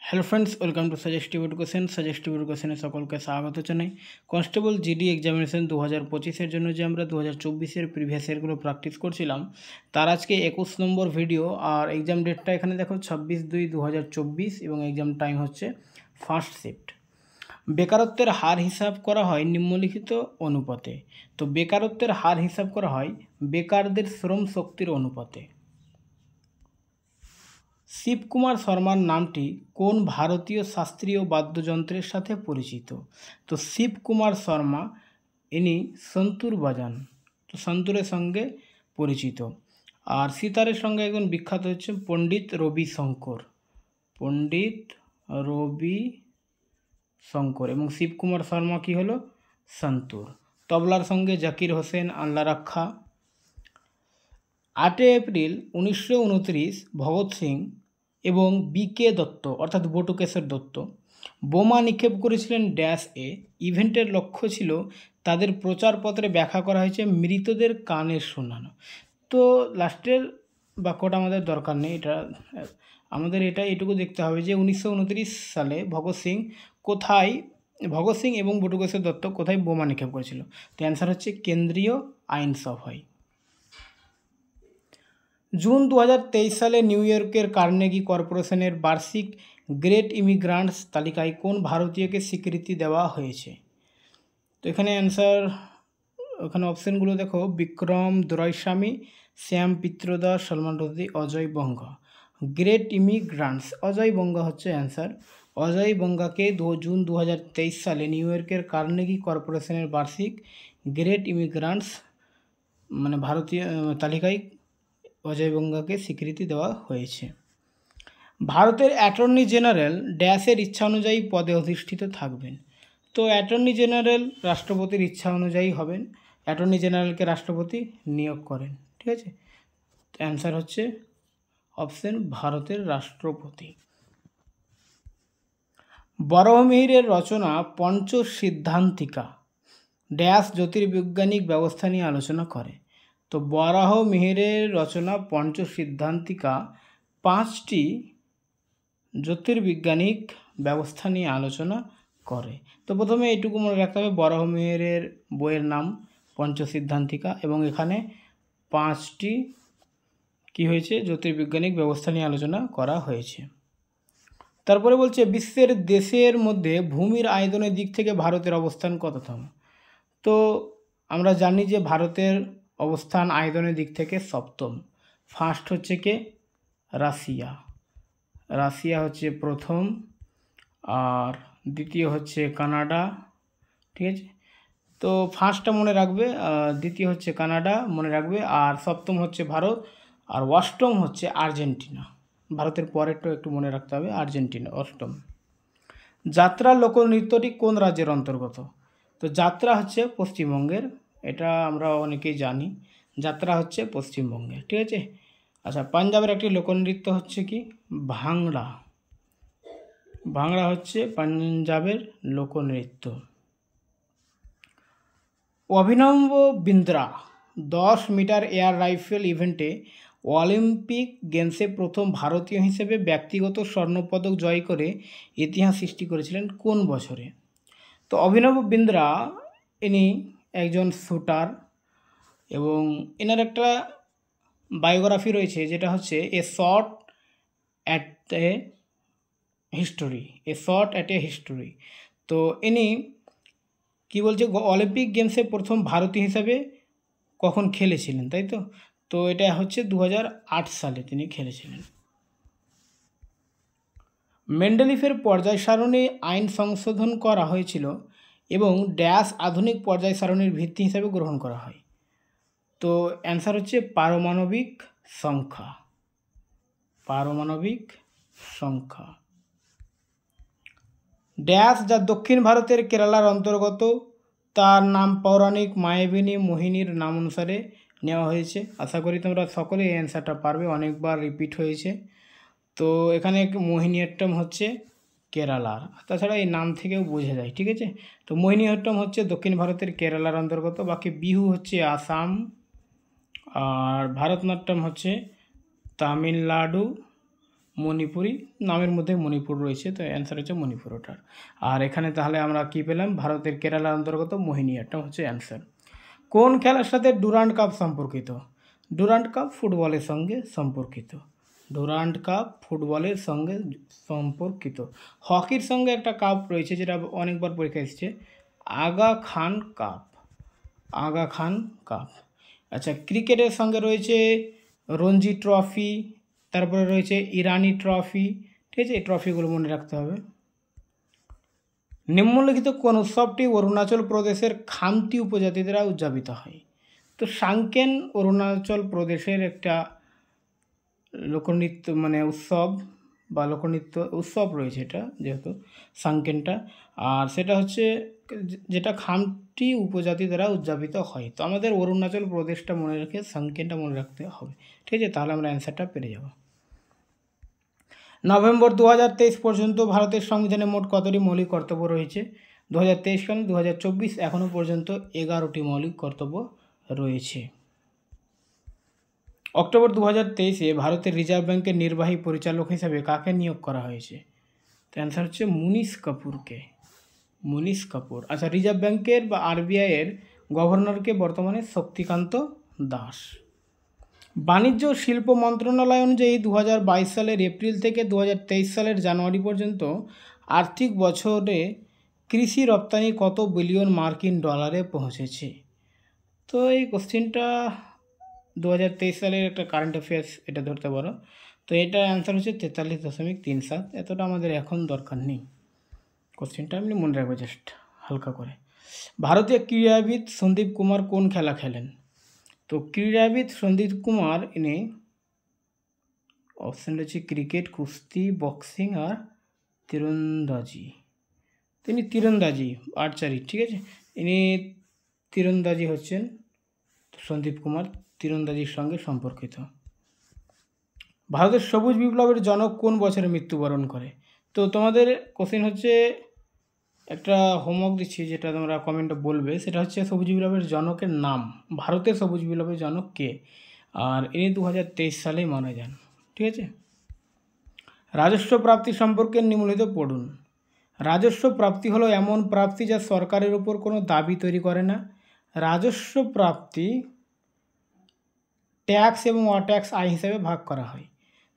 Hello friends, welcome to suggestive education. Suggestive এডুকেশনে সকলকে স্বাগত জানাই। কনস্টেবল জিডি এক্সামিনেশন 2025-এর জন্য যে আমরা 2024-এর প্রিভিয়াস ইয়ারগুলো প্র্যাকটিস করছিলাম, তার আজকে 21 নম্বর ভিডিও। আর এক্সাম ডেটটা এখানে দেখো 26/2/2024 এবং এক্সাম টাইম হচ্ছে ফার্স্ট শিফট। বেকারত্বের হার হিসাব করা হয় নিম্নলিখিত অনুপাতে। তো বেকারত্বের হার হিসাব করা হয় বেকারদের শ্রম শক্তির অনুপাতে। শিবকুমার শর্মার নামটি কোন ভারতীয় শাস্ত্রীয় বাদ্যযন্ত্রের সাথে পরিচিত? তো শিবকুমার শর্মা ইনি সন্তুর বাজান, তো সন্তুরের সঙ্গে পরিচিত। আর সিতারের সঙ্গে একজন বিখ্যাত হচ্ছে পণ্ডিত রবি শঙ্কর, পণ্ডিত রবি শঙ্কর। এবং শিবকুমার শর্মা কি হলো? সন্তুর। তবলার সঙ্গে জাকির হোসেন, আল্লা রাখা। 8 এপ্রিল 1929 ভগৎ সিং এবং বি.কে. দত্ত অর্থাৎ বটুকেশ্বর দত্ত বোমা নিক্ষেপ করেছিলেন ড্যাশ এ। ইভেন্টের লক্ষ্য ছিল তাদের প্রচারপত্রে ব্যাখ্যা করা হয়েছে মৃতদের কানে শোনানো। তো লাস্টের বাক্যটা আমাদের দরকার নেই, এটা আমাদের এটুকু দেখতে হবে যে 1929 সালে ভগৎ সিং এবং বটুকেশ্বর দত্ত কোথায় বোমা নিক্ষেপ করেছিল? তো অ্যান্সার হচ্ছে কেন্দ্রীয় আইনসভায়। জুন 2023 সালে নিউ ইয়র্কের কার্নেগি কর্পোরেশনের বার্ষিক গ্রেট ইমিগ্রান্টস তালিকায় কোন ভারতীয়কে স্বীকৃতি দেওয়া হয়েছে? তো এখানে অ্যান্সার, ওখানে অপশানগুলো দেখো, বিক্রম দোরাইস্বামী, শ্যাম পিত্রদাস, সলমান রুশদি, অজয় বঙ্গা। গ্রেট ইমিগ্রান্টস অজয় বঙ্গা হচ্ছে অ্যান্সার। অজয় বঙ্গাকে জুন 2023 সালে নিউ ইয়র্কের কার্নেগি কর্পোরেশনের বার্ষিক গ্রেট ইমিগ্রান্টস মানে ভারতীয় তালিকায় অজয় বঙ্গাকে স্বীকৃতি দেওয়া হয়েছে। ভারতের অ্যাটর্নি জেনারেল ড্যাশের ইচ্ছা অনুযায়ী পদে অধিষ্ঠিত থাকবেন। তো অ্যাটর্নি জেনারেল রাষ্ট্রপতির ইচ্ছা অনুযায়ী হবেন। অ্যাটর্নি জেনারেলকে রাষ্ট্রপতি নিয়োগ করেন, ঠিক আছে। অ্যান্সার হচ্ছে অপশন ভারতের রাষ্ট্রপতি। বরাহমিহিরের রচনা পঞ্চসিদ্ধান্তিকা ড্যাশ জ্যোতির্বৈজ্ঞানিক ব্যবস্থা নিয়ে আলোচনা করে। তো বরাহমিহিরের রচনা পঞ্চসিদ্ধান্তিকা 5টি জ্যোতির্বৈজ্ঞানিক ব্যবস্থা নিয়ে আলোচনা করে। তো প্রথমে এইটুকু মনে রাখতে হবে, বরাহমিহিরের বইয়ের নাম পঞ্চসিদ্ধান্তিকা এবং এখানে 5টি কি হয়েছে জ্যোতির্বৈজ্ঞানিক ব্যবস্থা নিয়ে আলোচনা করা হয়েছে। তারপরে বলছে বিশ্বের দেশের মধ্যে ভূমির আয়তনের দিক থেকে ভারতের অবস্থান কততম? তো আমরা জানি যে ভারতের অবস্থান আয়তনের দিক থেকে 7ম। ফার্স্ট হচ্ছে কে? রাশিয়া হচ্ছে প্রথম, আর দ্বিতীয় হচ্ছে কানাডা, ঠিক আছে। তো ফার্স্টটা মনে রাখবে, দ্বিতীয় হচ্ছে কানাডা মনে রাখবে, আর 7ম হচ্ছে ভারত, আর 8ম হচ্ছে আর্জেন্টিনা। ভারতের পরেরটাও একটু মনে রাখতে হবে, আর্জেন্টিনা 8ম। যাত্রা লোকনৃত্যটি কোন রাজ্যের অন্তর্গত? তো যাত্রা হচ্ছে পশ্চিমবঙ্গের, এটা আমরা অনেকেই জানি, যাত্রা হচ্ছে পশ্চিমবঙ্গের, ঠিক আছে। আচ্ছা, পাঞ্জাবের একটি লোকনৃত্য হচ্ছে কি? ভাংড়া হচ্ছে পাঞ্জাবের লোকনৃত্য। অভিনব বিন্দ্রা 10 মিটার এয়ার রাইফেল ইভেন্টে অলিম্পিক গেমসে প্রথম ভারতীয় হিসেবে ব্যক্তিগত স্বর্ণপদক জয় করে ইতিহাস সৃষ্টি করেছিলেন কোন বছরে? তো অভিনব বিন্দ্রা ইনি একজন শুটার এবং এনার একটা বায়োগ্রাফি রয়েছে যেটা হচ্ছে এ শট অ্যাট এ হিস্টোরি। তো ইনি কি বলছে, অলিম্পিক গেমসে প্রথম ভারতীয় হিসাবে কখন খেলেছিলেন, তাই তো? তো এটা হচ্ছে 2008 সালে তিনি খেলেছিলেন। মেন্ডেলিফের পর্যায় সারণী আইন সংশোধন করা হয়েছিল এবং ড্যাশ আধুনিক পর্যায় সারণীর ভিত্তি হিসাবে গ্রহণ করা হয়। তো অ্যান্সার হচ্ছে পারমাণবিক সংখ্যা। ড্যাশ যা দক্ষিণ ভারতের কেরালার অন্তর্গত, তার নাম পৌরাণিক মায়াবিনী মোহিনীর নাম অনুসারে নেওয়া হয়েছে। আশা করি তোমরা সকলে এই অ্যান্সারটা পারবে, অনেকবার রিপিট হয়েছে। তো এখানে মোহিনীঅট্টম হচ্ছে কেরালার, তাছাড়া এই নাম থেকেও বোঝা যায়, ঠিক আছে। তো মোহিনীঅট্টম হচ্ছে দক্ষিণ ভারতের কেরালার অন্তর্গত, বাকি বিহু হচ্ছে আসাম, আর ভারতনাট্যম হচ্ছে তামিলনাড়ু, মণিপুরি, নামের মধ্যে মণিপুর রয়েছে, তো অ্যান্সার হচ্ছে মণিপুর ওটার। আর এখানে তাহলে আমরা কি পেলাম, ভারতের কেরালার অন্তর্গত মোহিনীয়াট্টম হচ্ছে অ্যান্সার। কোন খেলার সাথে ডুরান্ড কাপ সম্পর্কিত? ডুরান্ড কাপ ফুটবলের সঙ্গে সম্পর্কিত। ডুরান্ড কাপ ফুটবলের সঙ্গে সম্পর্কিত। হকির সঙ্গে একটা কাপ রয়েছে যেটা অনেকবার পরীক্ষা এসেছে, আগা খান কাপ। আগা খান কাপ। আচ্ছা, ক্রিকেটের সঙ্গে রয়েছে রঞ্জি ট্রফি, তারপরে রয়েছে ইরানি ট্রফি, ঠিক আছে, এই ট্রফিগুলো মনে রাখতে হবে। নিম্নলিখিত কোন উৎসবটি অরুণাচল প্রদেশের খামতি উপজাতি দ্বারা উদযাপিত হয়? তো সাংকেন অরুণাচল প্রদেশের একটা লোকনৃত্য মানে উৎসব বা লোকনৃত্য উৎসব রয়েছে, এটা যেহেতু সাংকেনটা, আর সেটা হচ্ছে যেটা খামতি উপজাতি দ্বারা উদযাপিত হয়। তো আমাদের অরুণাচল প্রদেশটা মনে রেখে সাংকেনটা মনে রাখতে হবে, ঠিক আছে, তাহলে আমরা অ্যান্সারটা পেরে যাব। নভেম্বর 2023 পর্যন্ত ভারতের সংবিধানে মোট কতটি মৌলিক কর্তব্য রয়েছে? 2023 কেন 2024 এখনও পর্যন্ত 11টি মৌলিক কর্তব্য রয়েছে। অক্টোবর 2023-এ ভারতের রিজার্ভ ব্যাংকের নির্বাহী পরিচালক হিসেবে কাকে নিয়োগ করা হয়েছে? তো অ্যান্সার হচ্ছে মুনিশ কাপুরকে। মুনিশ কাপুর। আচ্ছা, রিজার্ভ ব্যাংকের বা আরবিআইয়ের গভর্নরকে বর্তমানে শক্তিকান্ত দাস। বাণিজ্য ও শিল্প মন্ত্রণালয় অনুযায়ী 2022 সালের এপ্রিল থেকে 2023 সালের জানুয়ারি পর্যন্ত আর্থিক বছরে কৃষি রপ্তানি কত বিলিয়ন মার্কিন ডলারে পৌঁছেছে? তো এই কোশ্চেনটা 2023 সালের একটা কারেন্ট অ্যাফেয়ার্স, এটা ধরতে পারো। তো এটা অ্যান্সার হচ্ছে 43.37। এতটা আমাদের এখন দরকার নেই, কোশ্চেনটা আপনি মনে রাখবে জাস্ট হালকা করে। ভারতীয় ক্রীড়াবিদ সন্দীপ কুমার কোন খেলা খেলেন? তো ক্রীড়াবিদ সন্দীপ কুমার ইনি অপশান রয়েছে ক্রিকেট, কুস্তি, বক্সিং আর তীরন্দাজি। তিনি তীরন্দাজি, আর্চারি, ঠিক আছে, ইনি তীরন্দাজি হচ্ছেন সন্দীপ কুমার, তীরন্দাজির সঙ্গে সম্পর্কিত। ভারতের সবুজ বিপ্লবের জনক কোন বছরে মৃত্যুবরণ করে? তো তোমাদের কোশ্চেন হচ্ছে, একটা হোমওয়ার্ক দিচ্ছি যেটা তোমরা কমেন্টে বলবে, সেটা হচ্ছে সবুজ বিপ্লবের জনকের নাম। ভারতের সবুজ বিপ্লবের জনক কে? আর ইনি 2023 সালেই মারা যান, ঠিক আছে। রাজস্ব প্রাপ্তি সম্পর্কে নিম্নলিখিত পড়ুন। রাজস্ব প্রাপ্তি হলো এমন প্রাপ্তি যা সরকারের উপর কোনো দাবি তৈরি করে না। রাজস্ব প্রাপ্তি ট্যাক্স এবং অট্যাক্স আয় হিসেবে ভাগ করা হয়।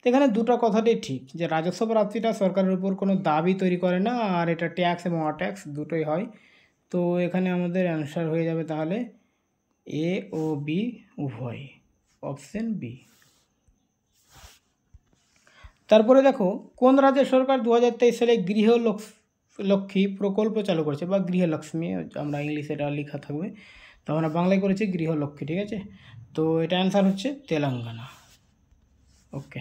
তো এখানে দুটো কথাটাই ঠিক, যে রাজস্ব প্রাপ্তিটা সরকারের উপর কোনো দাবি তৈরি করে না, আর এটা ট্যাক্স এবং অট্যাক্স দুটোই হয়। তো এখানে আমাদের অ্যান্সার হয়ে যাবে তাহলে এ ও বি উভয়, অপশন বি। তারপরে দেখো, কোন রাজ্যের সরকার 2023 সালে গৃহলক্ষ্মী প্রকল্প চালু করেছে, বা গৃহলক্ষ্মী আমরা ইংলিশে এটা লেখা থাকবে, তো আমরা বাংলায় করেছি গৃহলক্ষ্মী, ঠিক আছে। তো এটা অ্যান্সার হচ্ছে তেলেঙ্গানা। ওকে।